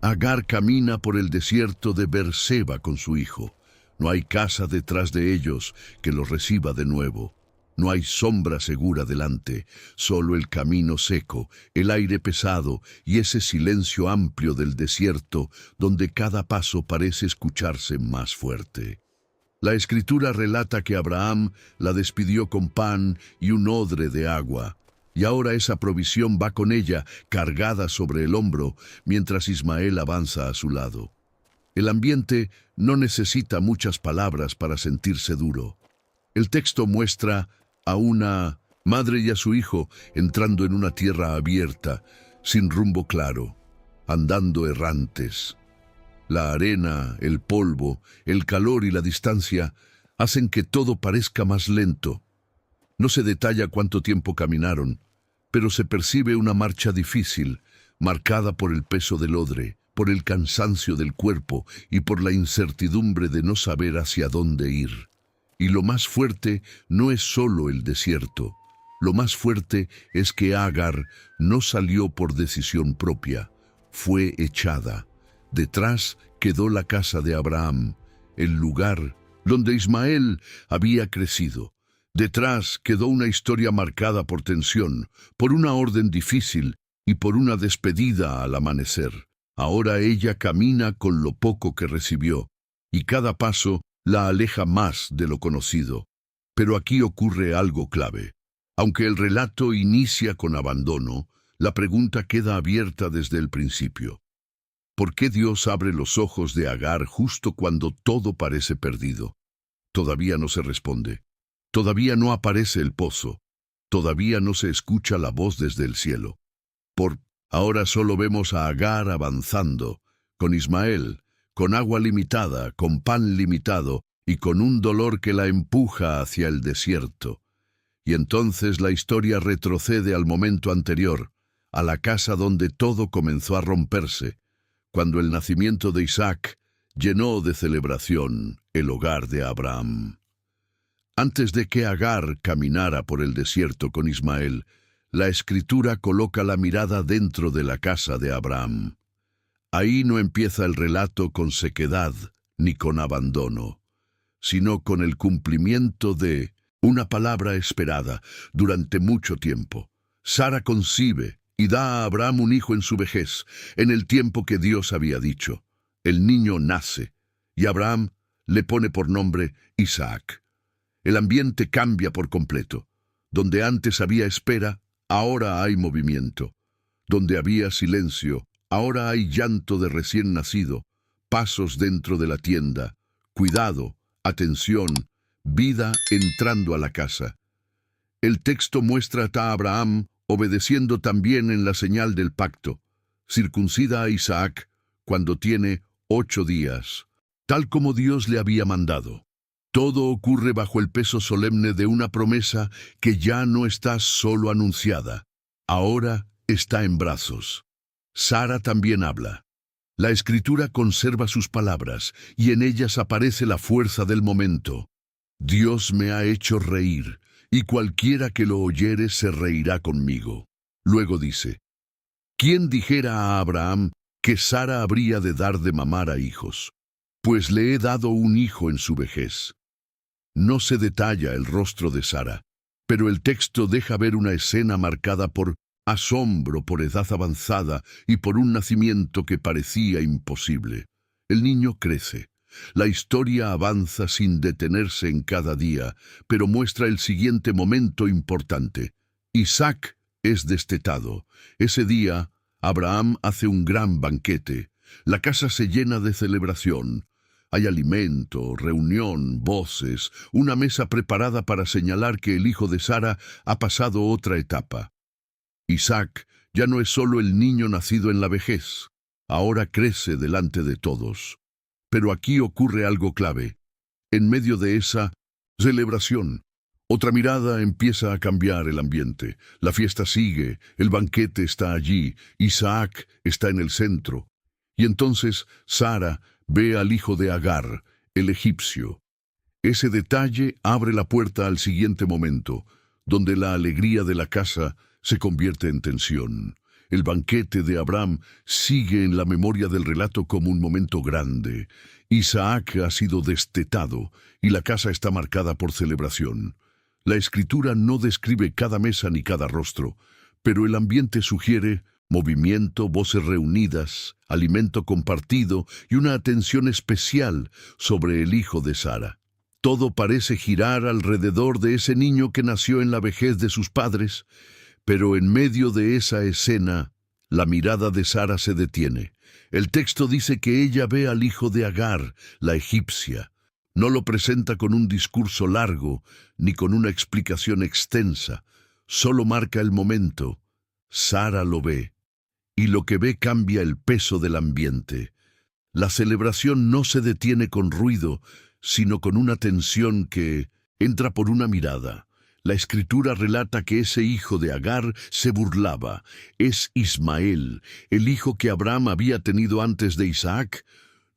Agar camina por el desierto de Beerseba con su hijo. No hay casa detrás de ellos que los reciba de nuevo. No hay sombra segura delante, solo el camino seco, el aire pesado y ese silencio amplio del desierto donde cada paso parece escucharse más fuerte. La Escritura relata que Abraham la despidió con pan y un odre de agua, y ahora esa provisión va con ella, cargada sobre el hombro, mientras Ismael avanza a su lado. El ambiente no necesita muchas palabras para sentirse duro. El texto muestra a una madre y a su hijo entrando en una tierra abierta, sin rumbo claro, andando errantes. La arena, el polvo, el calor y la distancia hacen que todo parezca más lento. No se detalla cuánto tiempo caminaron, pero se percibe una marcha difícil, marcada por el peso del odre, por el cansancio del cuerpo y por la incertidumbre de no saber hacia dónde ir. Y lo más fuerte no es solo el desierto. Lo más fuerte es que Agar no salió por decisión propia, fue echada. Detrás quedó la casa de Abraham, el lugar donde Ismael había crecido. Detrás quedó una historia marcada por tensión, por una orden difícil y por una despedida al amanecer. Ahora ella camina con lo poco que recibió, y cada paso la aleja más de lo conocido. Pero aquí ocurre algo clave. Aunque el relato inicia con abandono, la pregunta queda abierta desde el principio. ¿Por qué Dios abre los ojos de Agar justo cuando todo parece perdido? Todavía no se responde. Todavía no aparece el pozo. Todavía no se escucha la voz desde el cielo. Ahora solo vemos a Agar avanzando, con Ismael, con agua limitada, con pan limitado y con un dolor que la empuja hacia el desierto. Y entonces la historia retrocede al momento anterior, a la casa donde todo comenzó a romperse, cuando el nacimiento de Isaac llenó de celebración el hogar de Abraham. Antes de que Agar caminara por el desierto con Ismael, la Escritura coloca la mirada dentro de la casa de Abraham. Ahí no empieza el relato con sequedad ni con abandono, sino con el cumplimiento de una palabra esperada durante mucho tiempo. Sara concibe y da a Abraham un hijo en su vejez, en el tiempo que Dios había dicho. El niño nace, y Abraham le pone por nombre Isaac. El ambiente cambia por completo. Donde antes había espera, ahora hay movimiento. Donde había silencio, ahora hay llanto de recién nacido, pasos dentro de la tienda, cuidado, atención, vida entrando a la casa. El texto muestra a Abraham obedeciendo también en la señal del pacto. Circuncida a Isaac cuando tiene 8 días, tal como Dios le había mandado. Todo ocurre bajo el peso solemne de una promesa que ya no está solo anunciada, ahora está en brazos. Sara también habla. La Escritura conserva sus palabras y en ellas aparece la fuerza del momento. Dios me ha hecho reír, y cualquiera que lo oyere se reirá conmigo. Luego dice, ¿quién dijera a Abraham que Sara habría de dar de mamar a hijos? Pues le he dado un hijo en su vejez. No se detalla el rostro de Sara, pero el texto deja ver una escena marcada por asombro, por edad avanzada y por un nacimiento que parecía imposible. El niño crece. La historia avanza sin detenerse en cada día, pero muestra el siguiente momento importante. Isaac es destetado. Ese día, Abraham hace un gran banquete. La casa se llena de celebración. Hay alimento, reunión, voces, una mesa preparada para señalar que el hijo de Sara ha pasado otra etapa. Isaac ya no es solo el niño nacido en la vejez. Ahora crece delante de todos. Pero aquí ocurre algo clave. En medio de esa celebración, otra mirada empieza a cambiar el ambiente. La fiesta sigue, el banquete está allí, Isaac está en el centro. Y entonces Sara ve al hijo de Agar, el egipcio. Ese detalle abre la puerta al siguiente momento, donde la alegría de la casa se convierte en tensión. El banquete de Abraham sigue en la memoria del relato como un momento grande. Isaac ha sido destetado y la casa está marcada por celebración. La escritura no describe cada mesa ni cada rostro, pero el ambiente sugiere movimiento, voces reunidas, alimento compartido y una atención especial sobre el hijo de Sara. Todo parece girar alrededor de ese niño que nació en la vejez de sus padres, pero en medio de esa escena, la mirada de Sara se detiene. El texto dice que ella ve al hijo de Agar, la egipcia. No lo presenta con un discurso largo, ni con una explicación extensa. Solo marca el momento. Sara lo ve, y lo que ve cambia el peso del ambiente. La celebración no se detiene con ruido, sino con una tensión que entra por una mirada. La escritura relata que ese hijo de Agar se burlaba. Es Ismael, el hijo que Abraham había tenido antes de Isaac.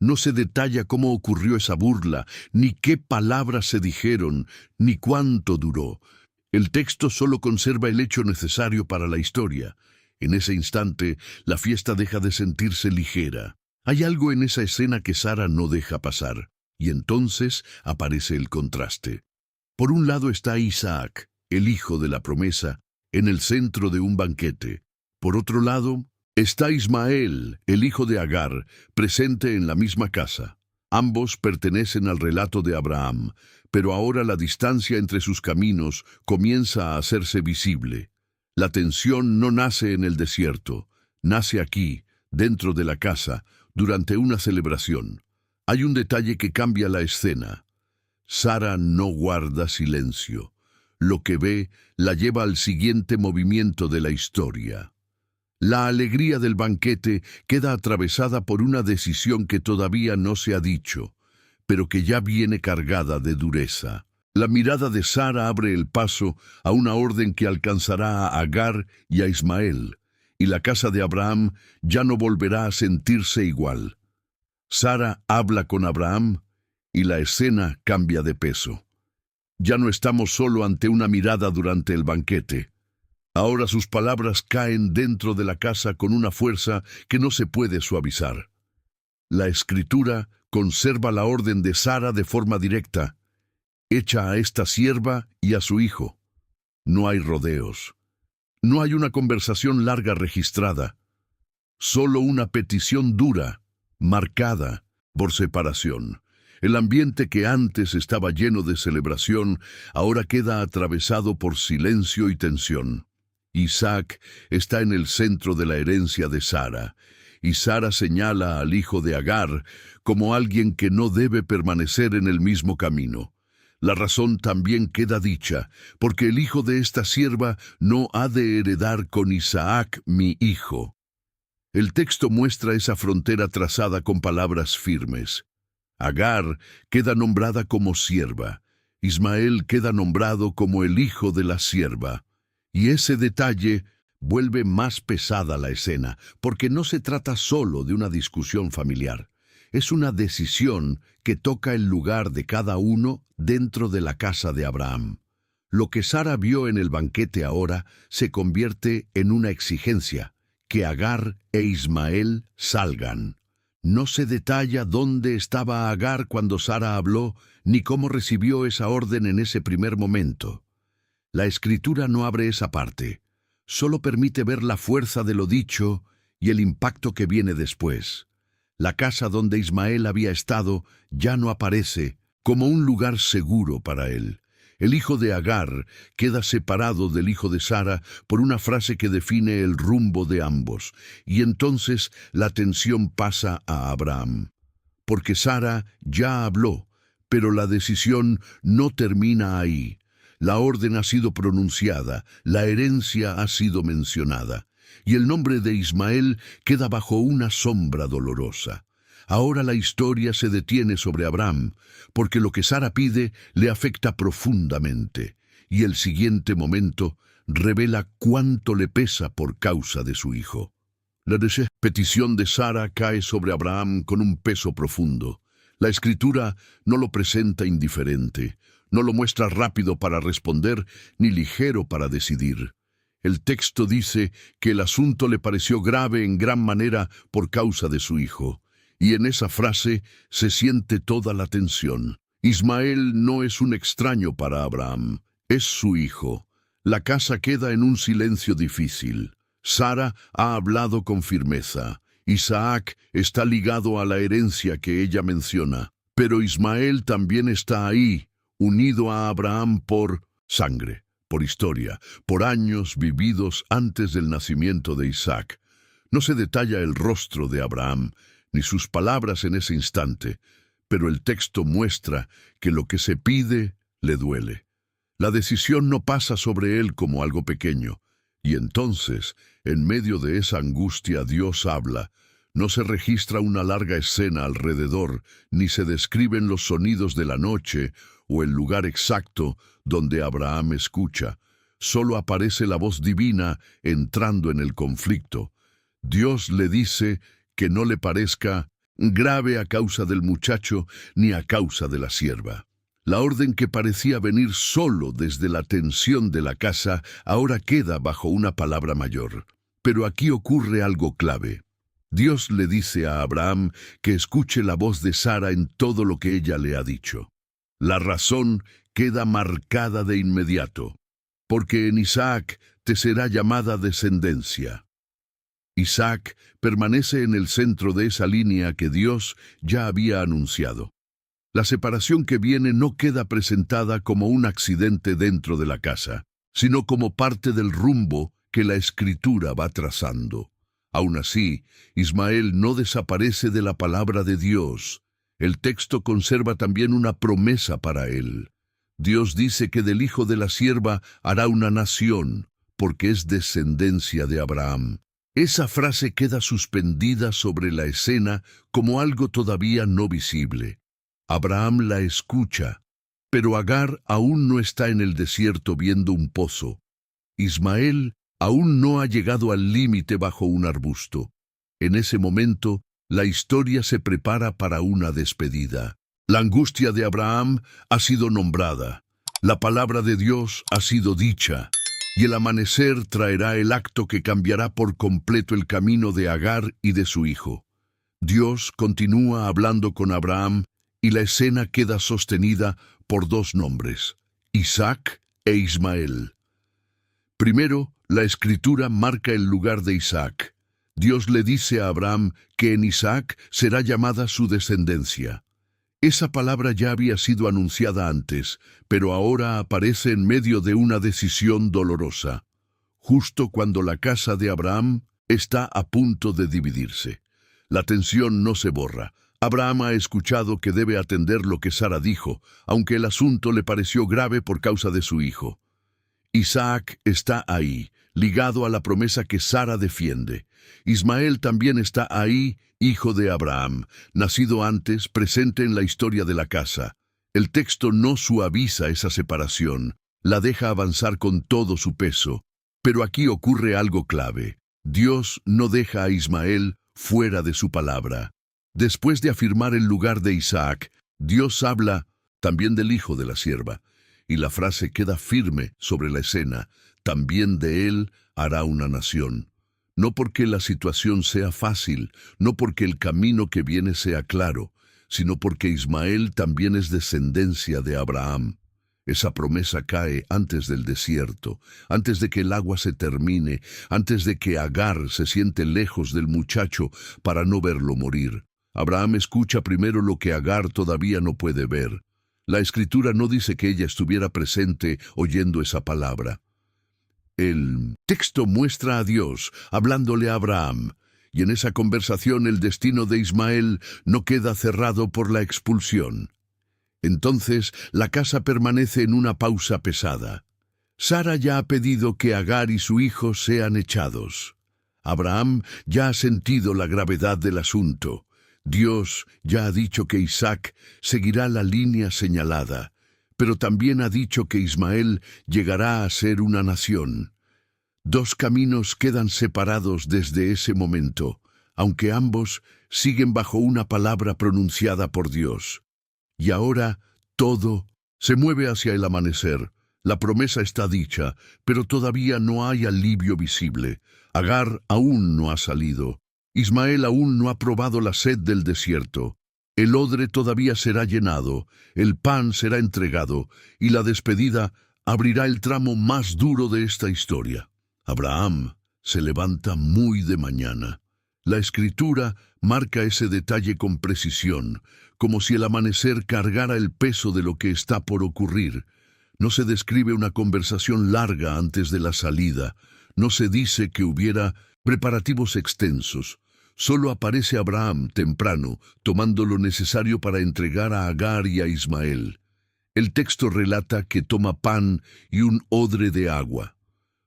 No se detalla cómo ocurrió esa burla, ni qué palabras se dijeron, ni cuánto duró. El texto solo conserva el hecho necesario para la historia. En ese instante, la fiesta deja de sentirse ligera. Hay algo en esa escena que Sara no deja pasar, y entonces aparece el contraste. Por un lado está Isaac, el hijo de la promesa, en el centro de un banquete. Por otro lado, está Ismael, el hijo de Agar, presente en la misma casa. Ambos pertenecen al relato de Abraham, pero ahora la distancia entre sus caminos comienza a hacerse visible. La tensión no nace en el desierto, nace aquí, dentro de la casa, durante una celebración. Hay un detalle que cambia la escena. Sara no guarda silencio. Lo que ve la lleva al siguiente movimiento de la historia. La alegría del banquete queda atravesada por una decisión que todavía no se ha dicho, pero que ya viene cargada de dureza. La mirada de Sara abre el paso a una orden que alcanzará a Agar y a Ismael, y la casa de Abraham ya no volverá a sentirse igual. Sara habla con Abraham y la escena cambia de peso. Ya no estamos solo ante una mirada durante el banquete. Ahora sus palabras caen dentro de la casa con una fuerza que no se puede suavizar. La escritura conserva la orden de Sara de forma directa. Echa a esta sierva y a su hijo. No hay rodeos. No hay una conversación larga registrada. Solo una petición dura, marcada por separación. El ambiente que antes estaba lleno de celebración, ahora queda atravesado por silencio y tensión. Isaac está en el centro de la herencia de Sara, y Sara señala al hijo de Agar como alguien que no debe permanecer en el mismo camino. La razón también queda dicha, porque el hijo de esta sierva no ha de heredar con Isaac, mi hijo. El texto muestra esa frontera trazada con palabras firmes. Agar queda nombrada como sierva, Ismael queda nombrado como el hijo de la sierva, y ese detalle vuelve más pesada la escena, porque no se trata solo de una discusión familiar. Es una decisión que toca el lugar de cada uno dentro de la casa de Abraham. Lo que Sara vio en el banquete ahora se convierte en una exigencia, que Agar e Ismael salgan. No se detalla dónde estaba Agar cuando Sara habló, ni cómo recibió esa orden en ese primer momento. La escritura no abre esa parte, solo permite ver la fuerza de lo dicho y el impacto que viene después. La casa donde Ismael había estado ya no aparece como un lugar seguro para él. El hijo de Agar queda separado del hijo de Sara por una frase que define el rumbo de ambos, y entonces la atención pasa a Abraham. Porque Sara ya habló, pero la decisión no termina ahí. La orden ha sido pronunciada, la herencia ha sido mencionada, y el nombre de Ismael queda bajo una sombra dolorosa. Ahora la historia se detiene sobre Abraham, porque lo que Sara pide le afecta profundamente, y el siguiente momento revela cuánto le pesa por causa de su hijo. La petición de Sara cae sobre Abraham con un peso profundo. La escritura no lo presenta indiferente, no lo muestra rápido para responder, ni ligero para decidir. El texto dice que el asunto le pareció grave en gran manera por causa de su hijo. Y en esa frase se siente toda la tensión. Ismael no es un extraño para Abraham, es su hijo. La casa queda en un silencio difícil. Sara ha hablado con firmeza. Isaac está ligado a la herencia que ella menciona. Pero Ismael también está ahí, unido a Abraham por sangre, por historia, por años vividos antes del nacimiento de Isaac. No se detalla el rostro de Abraham, ni sus palabras en ese instante, pero el texto muestra que lo que se pide le duele. La decisión no pasa sobre él como algo pequeño, y entonces, en medio de esa angustia, Dios habla. No se registra una larga escena alrededor, ni se describen los sonidos de la noche o el lugar exacto donde Abraham escucha. Solo aparece la voz divina entrando en el conflicto. Dios le dice que no le parezca grave a causa del muchacho ni a causa de la sierva. La orden que parecía venir solo desde la tensión de la casa ahora queda bajo una palabra mayor. Pero aquí ocurre algo clave. Dios le dice a Abraham que escuche la voz de Sara en todo lo que ella le ha dicho. La razón queda marcada de inmediato, porque en Isaac te será llamada descendencia. Isaac permanece en el centro de esa línea que Dios ya había anunciado. La separación que viene no queda presentada como un accidente dentro de la casa, sino como parte del rumbo que la Escritura va trazando. Aún así, Ismael no desaparece de la palabra de Dios. El texto conserva también una promesa para él. Dios dice que del hijo de la sierva hará una nación, porque es descendencia de Abraham. Esa frase queda suspendida sobre la escena como algo todavía no visible. Abraham la escucha, pero Agar aún no está en el desierto viendo un pozo. Ismael aún no ha llegado al límite bajo un arbusto. En ese momento, la historia se prepara para una despedida. La angustia de Abraham ha sido nombrada. La palabra de Dios ha sido dicha. Y el amanecer traerá el acto que cambiará por completo el camino de Agar y de su hijo. Dios continúa hablando con Abraham y la escena queda sostenida por dos nombres, Isaac e Ismael. Primero, la Escritura marca el lugar de Isaac. Dios le dice a Abraham que en Isaac será llamada su descendencia. Esa palabra ya había sido anunciada antes, pero ahora aparece en medio de una decisión dolorosa, justo cuando la casa de Abraham está a punto de dividirse. La tensión no se borra. Abraham ha escuchado que debe atender lo que Sara dijo, aunque el asunto le pareció grave por causa de su hijo. Isaac está ahí, ligado a la promesa que Sara defiende. Ismael también está ahí, hijo de Abraham, nacido antes, presente en la historia de la casa. El texto no suaviza esa separación, la deja avanzar con todo su peso. Pero aquí ocurre algo clave. Dios no deja a Ismael fuera de su palabra. Después de afirmar el lugar de Isaac, Dios habla también del hijo de la sierva, y la frase queda firme sobre la escena: también de él hará una nación. No porque la situación sea fácil, no porque el camino que viene sea claro, sino porque Ismael también es descendencia de Abraham. Esa promesa cae antes del desierto, antes de que el agua se termine, antes de que Agar se siente lejos del muchacho para no verlo morir. Abraham escucha primero lo que Agar todavía no puede ver. La Escritura no dice que ella estuviera presente oyendo esa palabra. El texto muestra a Dios hablándole a Abraham, y en esa conversación el destino de Ismael no queda cerrado por la expulsión. Entonces la casa permanece en una pausa pesada. Sara ya ha pedido que Agar y su hijo sean echados. Abraham ya ha sentido la gravedad del asunto. Dios ya ha dicho que Isaac seguirá la línea señalada, pero también ha dicho que Ismael llegará a ser una nación. Dos caminos quedan separados desde ese momento, aunque ambos siguen bajo una palabra pronunciada por Dios. Y ahora todo se mueve hacia el amanecer. La promesa está dicha, pero todavía no hay alivio visible. Agar aún no ha salido. Ismael aún no ha probado la sed del desierto. El odre todavía será llenado, el pan será entregado, y la despedida abrirá el tramo más duro de esta historia. Abraham se levanta muy de mañana. La Escritura marca ese detalle con precisión, como si el amanecer cargara el peso de lo que está por ocurrir. No se describe una conversación larga antes de la salida, no se dice que hubiera preparativos extensos. Solo aparece Abraham temprano, tomando lo necesario para entregar a Agar y a Ismael. El texto relata que toma pan y un odre de agua.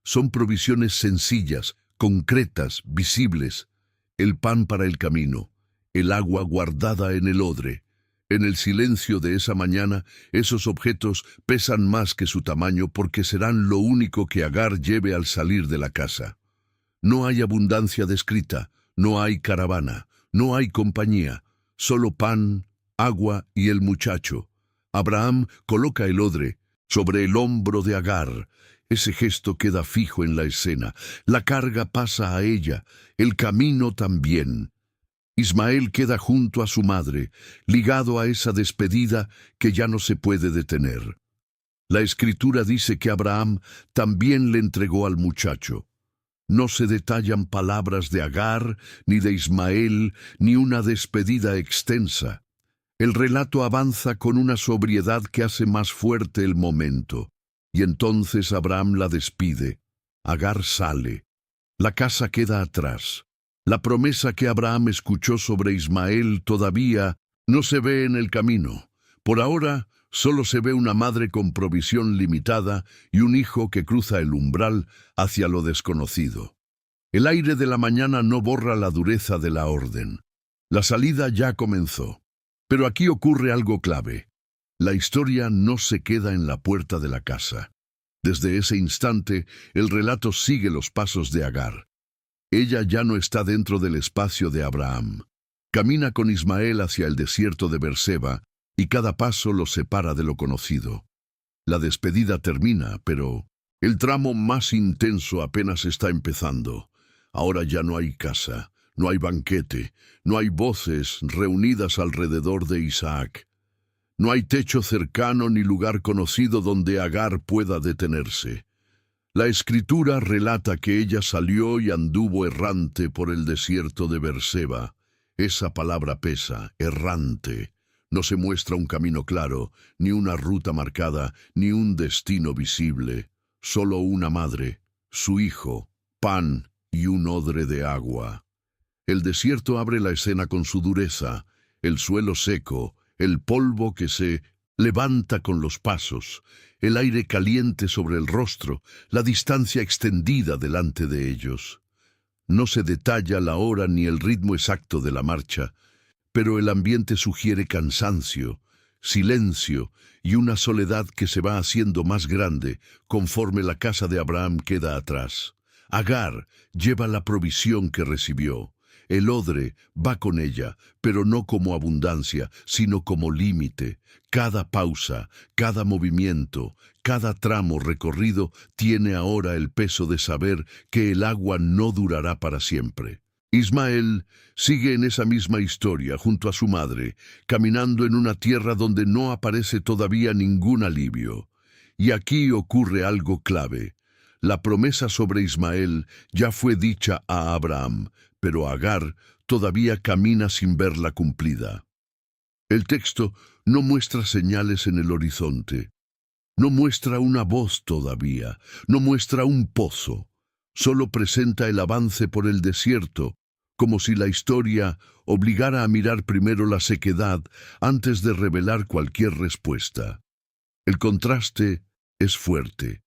Son provisiones sencillas, concretas, visibles. El pan para el camino, el agua guardada en el odre. En el silencio de esa mañana, esos objetos pesan más que su tamaño porque serán lo único que Agar lleve al salir de la casa. No hay abundancia descrita, no hay caravana, no hay compañía, solo pan, agua y el muchacho. Abraham coloca el odre sobre el hombro de Agar. Ese gesto queda fijo en la escena. La carga pasa a ella, el camino también. Ismael queda junto a su madre, ligado a esa despedida que ya no se puede detener. La Escritura dice que Abraham también le entregó al muchacho. No se detallan palabras de Agar, ni de Ismael, ni una despedida extensa. El relato avanza con una sobriedad que hace más fuerte el momento. Y entonces Abraham la despide. Agar sale. La casa queda atrás. La promesa que Abraham escuchó sobre Ismael todavía no se ve en el camino. Por ahora, solo se ve una madre con provisión limitada y un hijo que cruza el umbral hacia lo desconocido. El aire de la mañana no borra la dureza de la orden. La salida ya comenzó. Pero aquí ocurre algo clave. La historia no se queda en la puerta de la casa. Desde ese instante, el relato sigue los pasos de Agar. Ella ya no está dentro del espacio de Abraham. Camina con Ismael hacia el desierto de Berseba, y cada paso los separa de lo conocido. La despedida termina, pero el tramo más intenso apenas está empezando. Ahora ya no hay casa, no hay banquete, no hay voces reunidas alrededor de Isaac. No hay techo cercano ni lugar conocido donde Agar pueda detenerse. La Escritura relata que ella salió y anduvo errante por el desierto de Berseba. Esa palabra pesa, errante. No se muestra un camino claro, ni una ruta marcada, ni un destino visible. Solo una madre, su hijo, pan y un odre de agua. El desierto abre la escena con su dureza, el suelo seco, el polvo que se levanta con los pasos, el aire caliente sobre el rostro, la distancia extendida delante de ellos. No se detalla la hora ni el ritmo exacto de la marcha, pero el ambiente sugiere cansancio, silencio y una soledad que se va haciendo más grande conforme la casa de Abraham queda atrás. Agar lleva la provisión que recibió. El odre va con ella, pero no como abundancia, sino como límite. Cada pausa, cada movimiento, cada tramo recorrido tiene ahora el peso de saber que el agua no durará para siempre. Ismael sigue en esa misma historia junto a su madre, caminando en una tierra donde no aparece todavía ningún alivio. Y aquí ocurre algo clave. La promesa sobre Ismael ya fue dicha a Abraham, pero Agar todavía camina sin verla cumplida. El texto no muestra señales en el horizonte, no muestra una voz todavía, no muestra un pozo, solo presenta el avance por el desierto, como si la historia obligara a mirar primero la sequedad antes de revelar cualquier respuesta. El contraste es fuerte.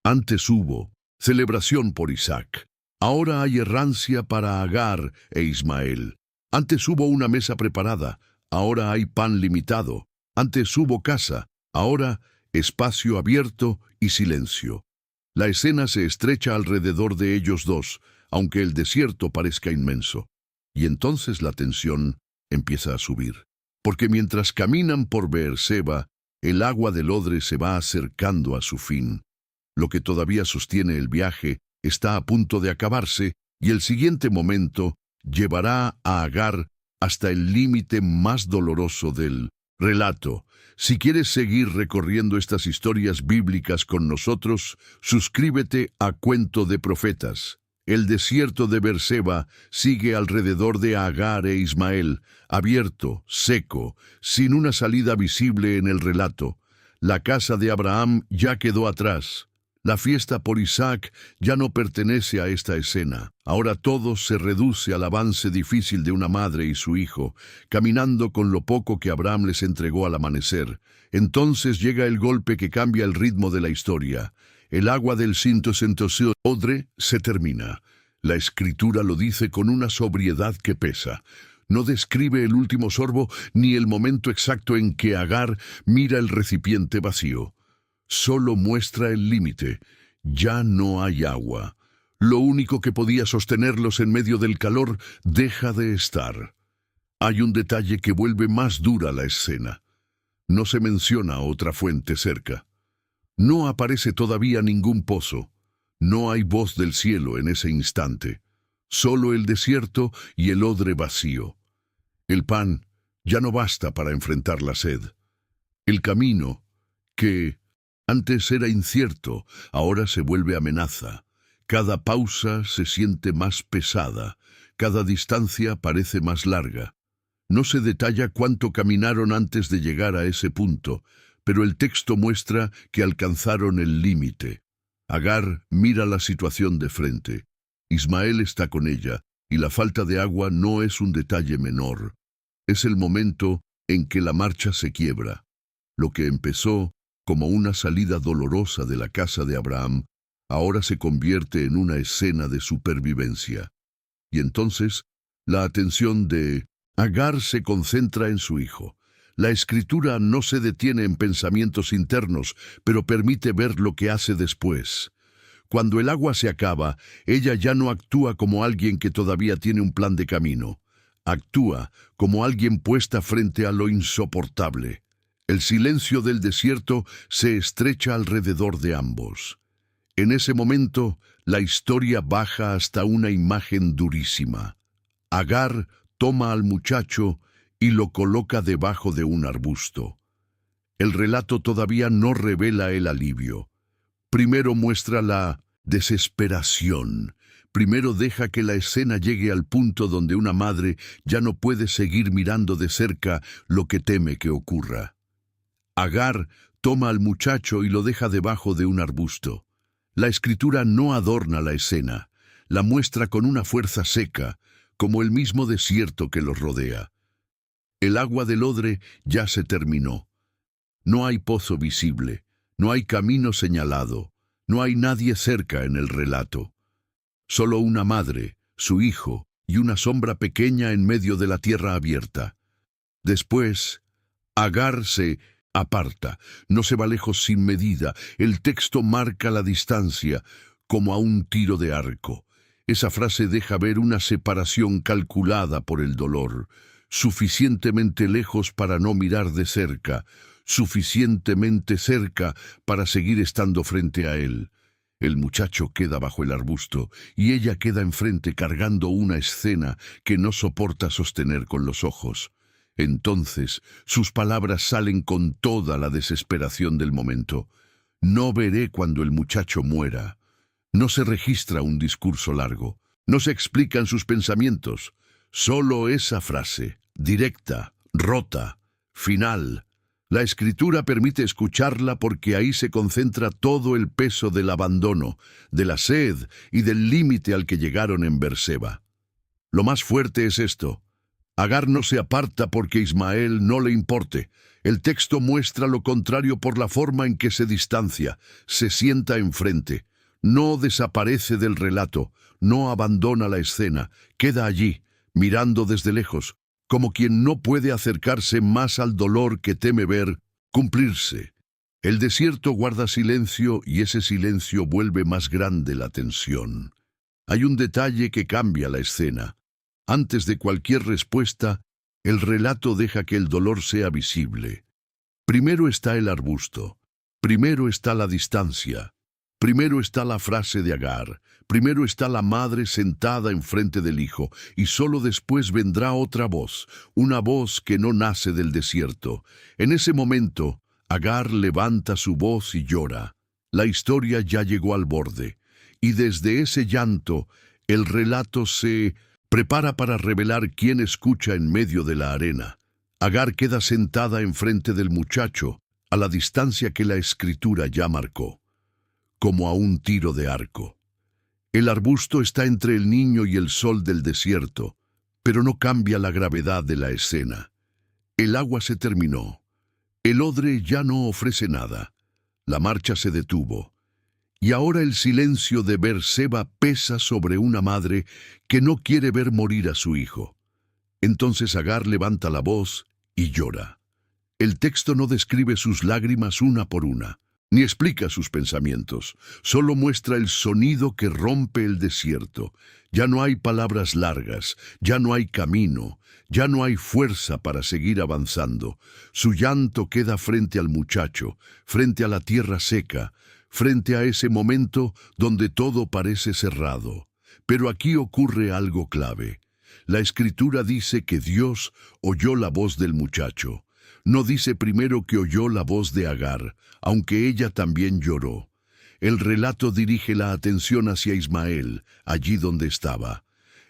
Antes hubo celebración por Isaac. Ahora hay errancia para Agar e Ismael. Antes hubo una mesa preparada. Ahora hay pan limitado. Antes hubo casa. Ahora espacio abierto y silencio. La escena se estrecha alrededor de ellos dos, aunque el desierto parezca inmenso. Y entonces la tensión empieza a subir. Porque mientras caminan por Beerseba, el agua del odre se va acercando a su fin. Lo que todavía sostiene el viaje está a punto de acabarse y el siguiente momento llevará a Agar hasta el límite más doloroso del relato. Si quieres seguir recorriendo estas historias bíblicas con nosotros, suscríbete a Cuento de Profetas. El desierto de Berseba sigue alrededor de Agar e Ismael, abierto, seco, sin una salida visible en el relato. La casa de Abraham ya quedó atrás. La fiesta por Isaac ya no pertenece a esta escena. Ahora todo se reduce al avance difícil de una madre y su hijo, caminando con lo poco que Abraham les entregó al amanecer. Entonces llega el golpe que cambia el ritmo de la historia. El agua del odre se termina. La escritura lo dice con una sobriedad que pesa. No describe el último sorbo ni el momento exacto en que Agar mira el recipiente vacío. Solo muestra el límite. Ya no hay agua. Lo único que podía sostenerlos en medio del calor deja de estar. Hay un detalle que vuelve más dura la escena. No se menciona otra fuente cerca. No aparece todavía ningún pozo. No hay voz del cielo en ese instante. Solo el desierto y el odre vacío. El pan ya no basta para enfrentar la sed. El camino, que antes era incierto, ahora se vuelve amenaza. Cada pausa se siente más pesada, cada distancia parece más larga. No se detalla cuánto caminaron antes de llegar a ese punto, pero el texto muestra que alcanzaron el límite. Agar mira la situación de frente. Ismael está con ella, y la falta de agua no es un detalle menor. Es el momento en que la marcha se quiebra. Lo que empezó como una salida dolorosa de la casa de Abraham, ahora se convierte en una escena de supervivencia. Y entonces, la atención de Agar se concentra en su hijo. La escritura no se detiene en pensamientos internos, pero permite ver lo que hace después. Cuando el agua se acaba, ella ya no actúa como alguien que todavía tiene un plan de camino. Actúa como alguien puesta frente a lo insoportable. El silencio del desierto se estrecha alrededor de ambos. En ese momento, la historia baja hasta una imagen durísima. Agar toma al muchacho y lo coloca debajo de un arbusto. El relato todavía no revela el alivio. Primero muestra la desesperación. Primero deja que la escena llegue al punto donde una madre ya no puede seguir mirando de cerca lo que teme que ocurra. Agar toma al muchacho y lo deja debajo de un arbusto. La escritura no adorna la escena, la muestra con una fuerza seca, como el mismo desierto que los rodea. El agua del odre ya se terminó. No hay pozo visible, no hay camino señalado, no hay nadie cerca en el relato. Solo una madre, su hijo y una sombra pequeña en medio de la tierra abierta. Después, Agar se aparta, no se va lejos sin medida. El texto marca la distancia, como a un tiro de arco. Esa frase deja ver una separación calculada por el dolor, suficientemente lejos para no mirar de cerca, suficientemente cerca para seguir estando frente a él. El muchacho queda bajo el arbusto y ella queda enfrente cargando una escena que no soporta sostener con los ojos. Entonces sus palabras salen con toda la desesperación del momento. No veré cuando el muchacho muera. No se registra un discurso largo. No se explican sus pensamientos. Solo esa frase, directa, rota, final. La escritura permite escucharla porque ahí se concentra todo el peso del abandono, de la sed y del límite al que llegaron en Berseba. Lo más fuerte es esto. Agar no se aparta porque Ismael no le importe. El texto muestra lo contrario por la forma en que se distancia, se sienta enfrente. No desaparece del relato, no abandona la escena, queda allí, mirando desde lejos, como quien no puede acercarse más al dolor que teme ver cumplirse. El desierto guarda silencio y ese silencio vuelve más grande la tensión. Hay un detalle que cambia la escena. Antes de cualquier respuesta, el relato deja que el dolor sea visible. Primero está el arbusto, primero está la distancia, primero está la frase de Agar, primero está la madre sentada enfrente del hijo, y solo después vendrá otra voz, una voz que no nace del desierto. En ese momento, Agar levanta su voz y llora. La historia ya llegó al borde, y desde ese llanto, el relato se prepara para revelar quién escucha en medio de la arena. Agar queda sentada enfrente del muchacho, a la distancia que la escritura ya marcó, como a un tiro de arco. El arbusto está entre el niño y el sol del desierto, pero no cambia la gravedad de la escena. El agua se terminó. El odre ya no ofrece nada. La marcha se detuvo. Y ahora el silencio de Berseba pesa sobre una madre que no quiere ver morir a su hijo. Entonces Agar levanta la voz y llora. El texto no describe sus lágrimas una por una, ni explica sus pensamientos, solo muestra el sonido que rompe el desierto. Ya no hay palabras largas, ya no hay camino, ya no hay fuerza para seguir avanzando. Su llanto queda frente al muchacho, frente a la tierra seca, frente a ese momento donde todo parece cerrado. Pero aquí ocurre algo clave. La Escritura dice que Dios oyó la voz del muchacho. No dice primero que oyó la voz de Agar, aunque ella también lloró. El relato dirige la atención hacia Ismael, allí donde estaba.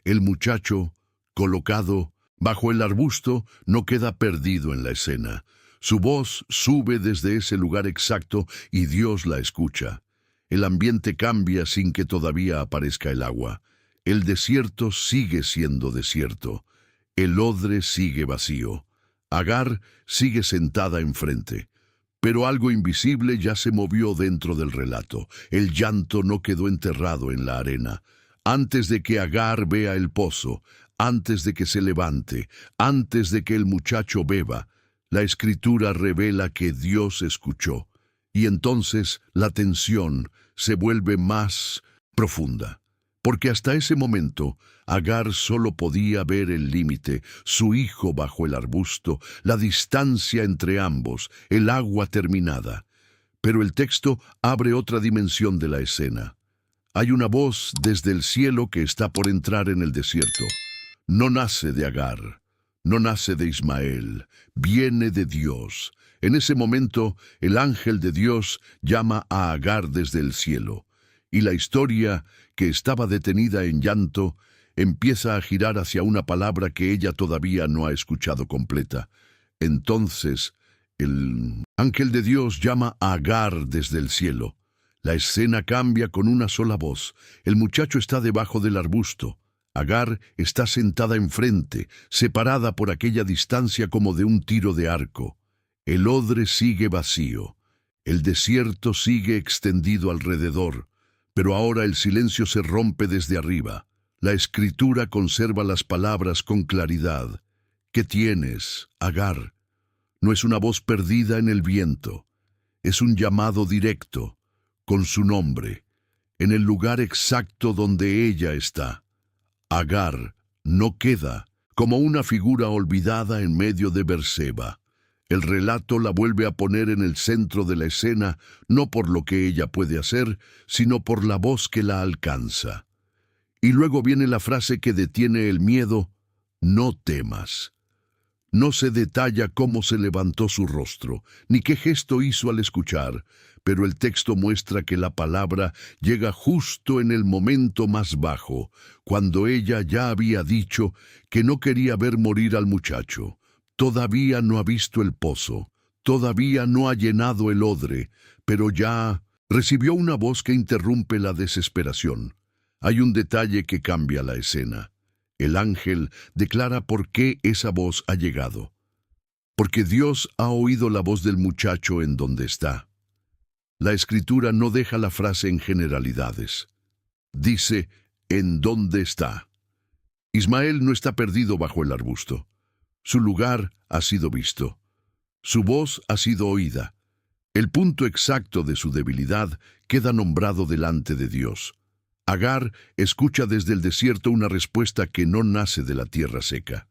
El muchacho, colocado bajo el arbusto, no queda perdido en la escena. Su voz sube desde ese lugar exacto y Dios la escucha. El ambiente cambia sin que todavía aparezca el agua. El desierto sigue siendo desierto. El odre sigue vacío. Agar sigue sentada enfrente. Pero algo invisible ya se movió dentro del relato. El llanto no quedó enterrado en la arena. Antes de que Agar vea el pozo, antes de que se levante, antes de que el muchacho beba, la Escritura revela que Dios escuchó. Y entonces la tensión se vuelve más profunda. Porque hasta ese momento, Agar solo podía ver el límite, su hijo bajo el arbusto, la distancia entre ambos, el agua terminada. Pero el texto abre otra dimensión de la escena. Hay una voz desde el cielo que está por entrar en el desierto. No nace de Agar, no nace de Ismael, viene de Dios. En ese momento, el ángel de Dios llama a Agar desde el cielo. Y la historia, que estaba detenida en llanto, empieza a girar hacia una palabra que ella todavía no ha escuchado completa. Entonces, el ángel de Dios llama a Agar desde el cielo. La escena cambia con una sola voz. El muchacho está debajo del arbusto. Agar está sentada enfrente, separada por aquella distancia como de un tiro de arco. El odre sigue vacío. El desierto sigue extendido alrededor. Pero ahora el silencio se rompe desde arriba. La Escritura conserva las palabras con claridad. ¿Qué tienes, Agar? No es una voz perdida en el viento. Es un llamado directo, con su nombre, en el lugar exacto donde ella está. Agar no queda como una figura olvidada en medio de Berseba. El relato la vuelve a poner en el centro de la escena, no por lo que ella puede hacer, sino por la voz que la alcanza. Y luego viene la frase que detiene el miedo: no temas. No se detalla cómo se levantó su rostro, ni qué gesto hizo al escuchar, pero el texto muestra que la palabra llega justo en el momento más bajo, cuando ella ya había dicho que no quería ver morir al muchacho. Todavía no ha visto el pozo, todavía no ha llenado el odre, pero ya recibió una voz que interrumpe la desesperación. Hay un detalle que cambia la escena. El ángel declara por qué esa voz ha llegado. Porque Dios ha oído la voz del muchacho en donde está. La Escritura no deja la frase en generalidades. Dice, ¿en dónde está? Ismael no está perdido bajo el arbusto. Su lugar ha sido visto. Su voz ha sido oída. El punto exacto de su debilidad queda nombrado delante de Dios. Agar escucha desde el desierto una respuesta que no nace de la tierra seca.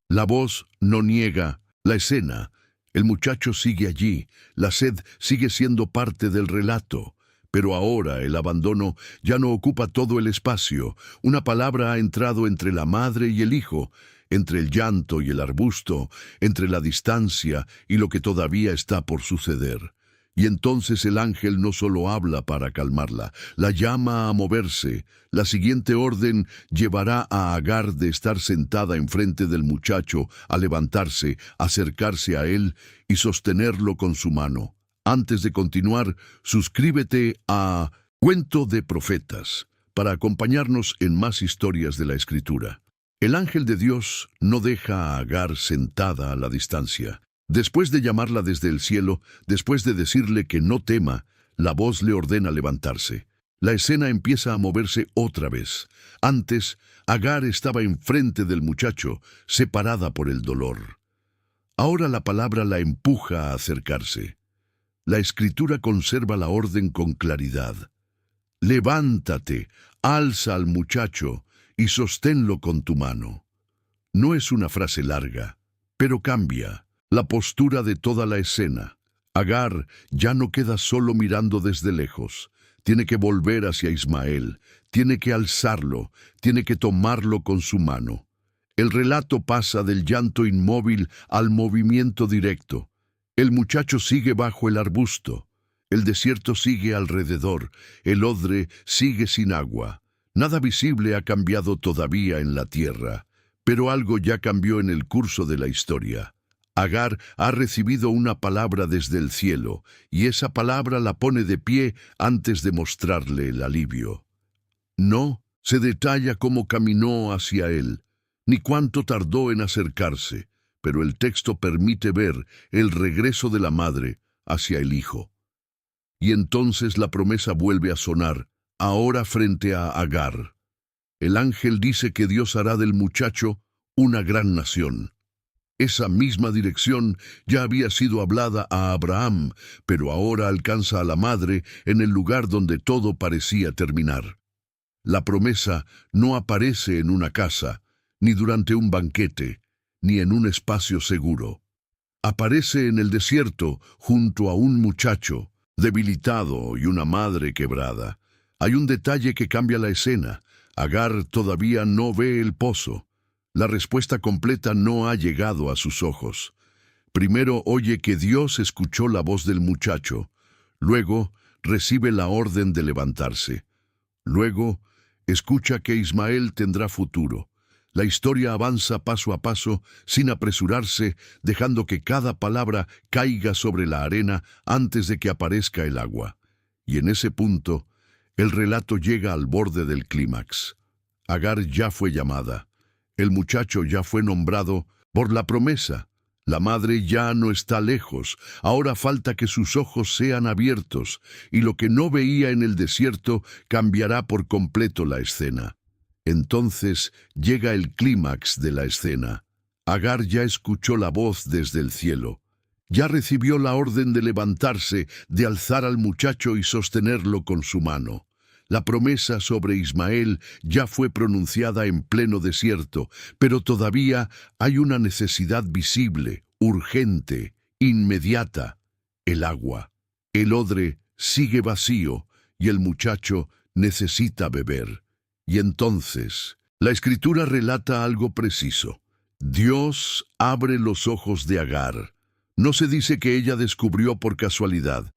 La voz no niega la escena, El muchacho sigue allí, la sed sigue siendo parte del relato, pero ahora el abandono ya no ocupa todo el espacio. Una palabra ha entrado entre la madre y el hijo, entre el llanto y el arbusto, entre la distancia y lo que todavía está por suceder. Y entonces el ángel no solo habla para calmarla, la llama a moverse. La siguiente orden llevará a Agar de estar sentada enfrente del muchacho, a levantarse, acercarse a él y sostenerlo con su mano. Antes de continuar, suscríbete a Cuento de Profetas para acompañarnos en más historias de la Escritura. El ángel de Dios no deja a Agar sentada a la distancia. Después de llamarla desde el cielo, después de decirle que no tema, la voz le ordena levantarse. La escena empieza a moverse otra vez. Antes, Agar estaba enfrente del muchacho, separada por el dolor. Ahora la palabra la empuja a acercarse. La Escritura conserva la orden con claridad. Levántate, alza al muchacho y sosténlo con tu mano. No es una frase larga, pero cambia la postura de toda la escena. Agar ya no queda solo mirando desde lejos. Tiene que volver hacia Ismael, tiene que alzarlo, tiene que tomarlo con su mano. El relato pasa del llanto inmóvil al movimiento directo. El muchacho sigue bajo el arbusto. El desierto sigue alrededor. El odre sigue sin agua. Nada visible ha cambiado todavía en la tierra, pero algo ya cambió en el curso de la historia. Agar ha recibido una palabra desde el cielo, y esa palabra la pone de pie antes de mostrarle el alivio. No se detalla cómo caminó hacia él, ni cuánto tardó en acercarse, pero el texto permite ver el regreso de la madre hacia el hijo. Y entonces la promesa vuelve a sonar, ahora frente a Agar. El ángel dice que Dios hará del muchacho una gran nación. Esa misma dirección ya había sido hablada a Abraham, pero ahora alcanza a la madre en el lugar donde todo parecía terminar. La promesa no aparece en una casa, ni durante un banquete, ni en un espacio seguro. Aparece en el desierto junto a un muchacho debilitado y una madre quebrada. Hay un detalle que cambia la escena. Agar todavía no ve el pozo. La respuesta completa no ha llegado a sus ojos. Primero oye que Dios escuchó la voz del muchacho. Luego recibe la orden de levantarse. Luego escucha que Ismael tendrá futuro. La historia avanza paso a paso, sin apresurarse, dejando que cada palabra caiga sobre la arena antes de que aparezca el agua. Y en ese punto, el relato llega al borde del clímax. Agar ya fue llamada. El muchacho ya fue nombrado por la promesa. La madre ya no está lejos. Ahora falta que sus ojos sean abiertos, y lo que no veía en el desierto cambiará por completo la escena. Entonces llega el clímax de la escena. Agar ya escuchó la voz desde el cielo. Ya recibió la orden de levantarse, de alzar al muchacho y sostenerlo con su mano. La promesa sobre Ismael ya fue pronunciada en pleno desierto, pero todavía hay una necesidad visible, urgente, inmediata: el agua. El odre sigue vacío y el muchacho necesita beber. Y entonces, la Escritura relata algo preciso. Dios abre los ojos de Agar. No se dice que ella descubrió por casualidad.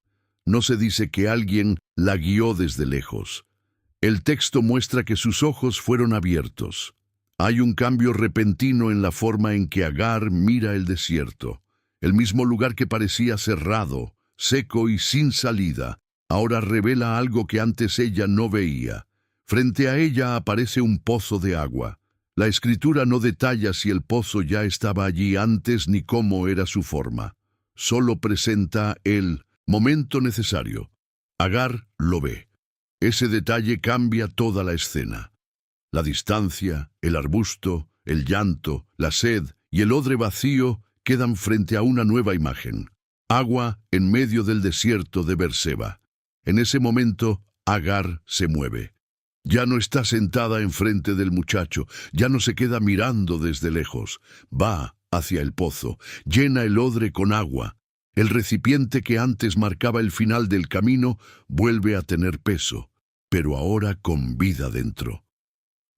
No se dice que alguien la guió desde lejos. El texto muestra que sus ojos fueron abiertos. Hay un cambio repentino en la forma en que Agar mira el desierto. El mismo lugar que parecía cerrado, seco y sin salida, ahora revela algo que antes ella no veía. Frente a ella aparece un pozo de agua. La Escritura no detalla si el pozo ya estaba allí antes ni cómo era su forma. Solo presenta el momento necesario. Agar lo ve. Ese detalle cambia toda la escena. La distancia, el arbusto, el llanto, la sed y el odre vacío quedan frente a una nueva imagen. Agua en medio del desierto de Berseba. En ese momento, Agar se mueve. Ya no está sentada enfrente del muchacho, ya no se queda mirando desde lejos. Va hacia el pozo, llena el odre con agua. El recipiente que antes marcaba el final del camino vuelve a tener peso, pero ahora con vida dentro.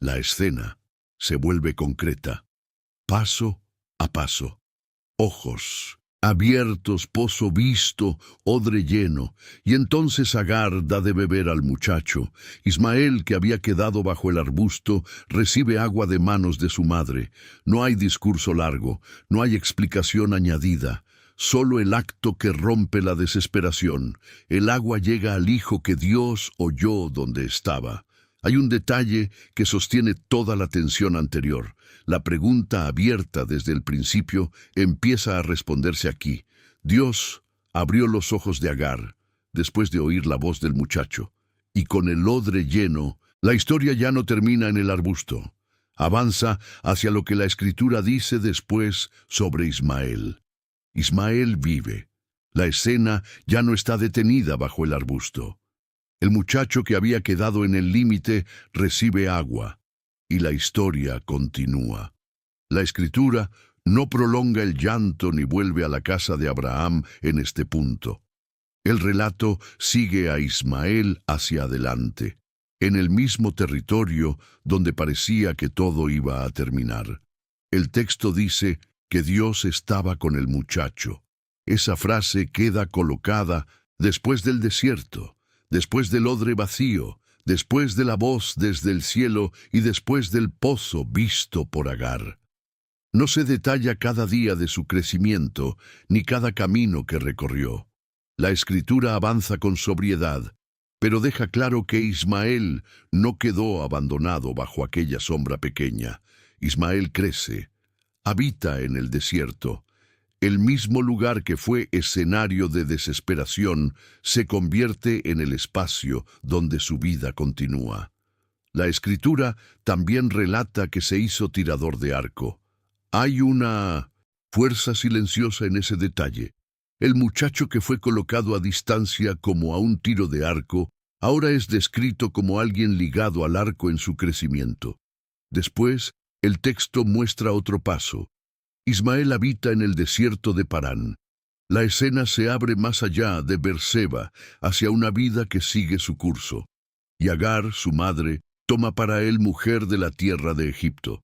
La escena se vuelve concreta, paso a paso. Ojos abiertos, pozo visto, odre lleno, y entonces Agar da de beber al muchacho. Ismael, que había quedado bajo el arbusto, recibe agua de manos de su madre. No hay discurso largo, no hay explicación añadida, solo el acto que rompe la desesperación. El agua llega al hijo que Dios oyó donde estaba. Hay un detalle que sostiene toda la tensión anterior. La pregunta abierta desde el principio empieza a responderse aquí. Dios abrió los ojos de Agar después de oír la voz del muchacho. Y con el odre lleno, la historia ya no termina en el arbusto. Avanza hacia lo que la Escritura dice después sobre Ismael. Ismael vive. La escena ya no está detenida bajo el arbusto. El muchacho que había quedado en el límite recibe agua, y la historia continúa. La Escritura no prolonga el llanto ni vuelve a la casa de Abraham en este punto. El relato sigue a Ismael hacia adelante, en el mismo territorio donde parecía que todo iba a terminar. El texto dice que Dios estaba con el muchacho. Esa frase queda colocada después del desierto, después del odre vacío, después de la voz desde el cielo y después del pozo visto por Agar. No se detalla cada día de su crecimiento, ni cada camino que recorrió. La Escritura avanza con sobriedad, pero deja claro que Ismael no quedó abandonado bajo aquella sombra pequeña. Ismael crece, habita en el desierto. El mismo lugar que fue escenario de desesperación se convierte en el espacio donde su vida continúa. La Escritura también relata que se hizo tirador de arco. Hay una fuerza silenciosa en ese detalle. El muchacho que fue colocado a distancia como a un tiro de arco, ahora es descrito como alguien ligado al arco en su crecimiento. Después, el texto muestra otro paso. Ismael habita en el desierto de Parán. La escena se abre más allá de Berseba, hacia una vida que sigue su curso. Y Agar, su madre, toma para él mujer de la tierra de Egipto.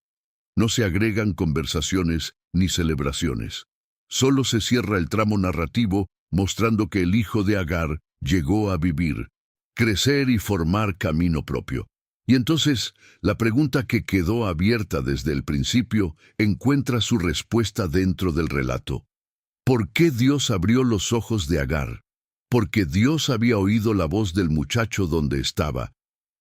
No se agregan conversaciones ni celebraciones. Solo se cierra el tramo narrativo mostrando que el hijo de Agar llegó a vivir, crecer y formar camino propio. Y entonces, la pregunta que quedó abierta desde el principio encuentra su respuesta dentro del relato. ¿Por qué Dios abrió los ojos de Agar? Porque Dios había oído la voz del muchacho donde estaba.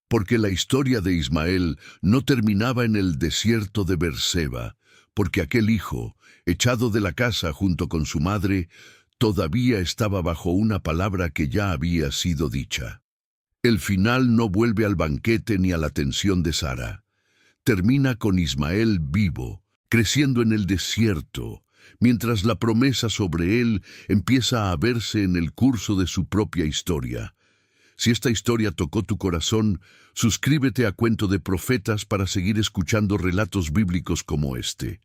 Porque la historia de Ismael no terminaba en el desierto de Berseba. Porque aquel hijo, echado de la casa junto con su madre, todavía estaba bajo una palabra que ya había sido dicha. El final no vuelve al banquete ni a la tensión de Sara. Termina con Ismael vivo, creciendo en el desierto, mientras la promesa sobre él empieza a verse en el curso de su propia historia. Si esta historia tocó tu corazón, suscríbete a Cuento de Profetas para seguir escuchando relatos bíblicos como este.